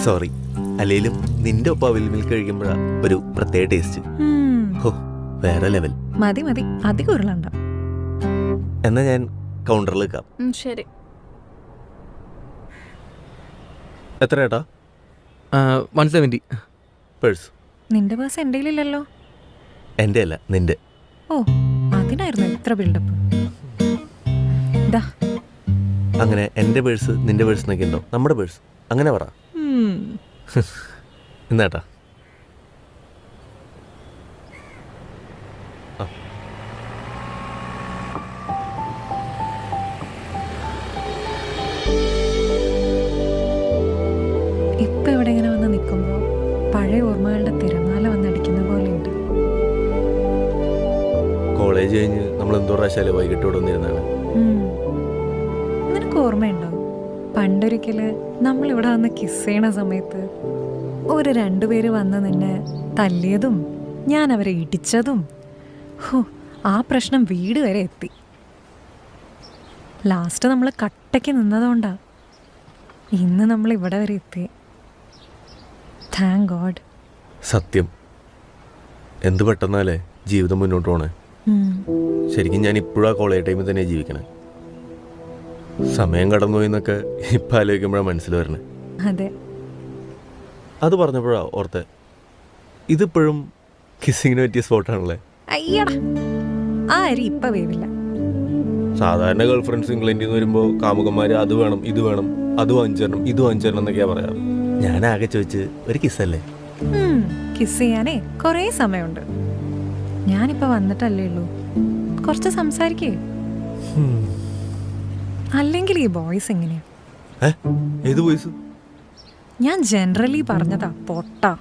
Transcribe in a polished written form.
Sorry, അല്ലെങ്കിലും നിന്റെ ഒപ്പം അവിൽ മിൽക്ക് കഴിക്കുമ്പോഴാ ഒരു പ്രത്യേക ടേസ്റ്റ്. ഹോ, വേറെ ലെവൽ. മതി മതി, അധികം ഉരുളണ്ട. എന്നാ ഞാൻ കൗണ്ടറിൽ വെക്കാം. ശരി. എത്ര ഏട്ടാ? 170. പേഴ്സ്. നിന്റെ പേഴ്സ് എൻ്റെ ഇല്ലല്ലോ. എൻ്റെ അല്ല, നിന്റെ. ഓ, അതിനായിരുന്നു ഇത്ര ബിൽഡപ്പ്. അങ്ങനെ എൻ്റെ പേഴ്സ് നിന്റെ പേഴ്സ് എന്നൊക്കെ ഉണ്ടോ? നമ്മുടെ പേഴ്സ് അങ്ങനെ പറ. എന്നാട്ടാ ഇപ്പൊ ഇവിടെ ഇങ്ങനെ വന്ന് നിൽക്കുമ്പോ പഴയ ഓർമ്മകളുടെ തിരമാല വന്നടിക്കുന്ന പോലെ ഉണ്ട്. കോളേജ് കഴിഞ്ഞ് നമ്മൾ എന്തോ പ്രാവശ്യം വൈകിട്ട് ഇവിടെ വന്നിരുന്നാണ്. നിനക്ക് ഓർമ്മയുണ്ടോ പണ്ടൊരിക്കല് നമ്മൾ ഇവിടെ വന്ന് കിസ് ചെയ്യണ സമയത്ത് ഒരു 2 പേര് വന്ന് നിന്നെ തല്ലിയതും ഞാൻ അവരെ ഇടിച്ചതും? ആ പ്രശ്നം വീട് വരെ എത്തി. ലാസ്റ്റ് നമ്മൾ കട്ടയ്ക്ക് നിന്നതുകൊണ്ടാ ഇന്ന് നമ്മൾ ഇവിടെ വരെ എത്തി. Thank God. സത്യം, എന്ത് പെട്ടെന്നാലേ ജീവിതം മുന്നോട്ട് പോണേ. ശരിക്കും ഞാൻ ഇപ്പോഴാ കോളേജ് ടൈമിൽ തന്നെ ജീവിക്കണേ. സമയം കടന്നുപോയി എന്നൊക്കെ ഇപ്പം ആലോചിക്കുമ്പോഴാണ് മനസ്സിൽ വരണേ. അതെ, അത് പറഞ്ഞപ്പോഴാ ഓർത്തെ, ഇതിപ്പോഴും കിസ്സിങ്ങിന് പറ്റിയ സ്പോട്ടാണല്ലേ. അയ്യടാ, ആ അരി ഇപ്പൊ വേവില്ല. സാധാരണ ഗേൾ ഫ്രണ്ട്സ് ഇംഗ്ലണ്ടിൽ നിന്ന് വരുമ്പോൾ കാമുകന്മാര് അത് വേണം ഇത് വേണം അത് വാങ്ങിച്ചരണം ഇത് വാങ്ങിച്ചരണം എന്നൊക്കെയാ പറയാറ്. ഞാൻ ആകെ ചോദിച്ച് ഒരു കിസ്സല്ലേ. കിസ് ചെയ്യാനേ കുറേ സമയമുണ്ട്. ഞാനിപ്പോ വന്നിട്ടല്ലേ ഉള്ളൂ, കുറച്ച് സംസാരിക്കേ. അല്ലെങ്കിൽ ഈ ബോയ്സ് എങ്ങനെയാ? ഏത് ബോയ്സ്? ഞാൻ ജനറലി പറഞ്ഞതാ, പൊട്ടാ.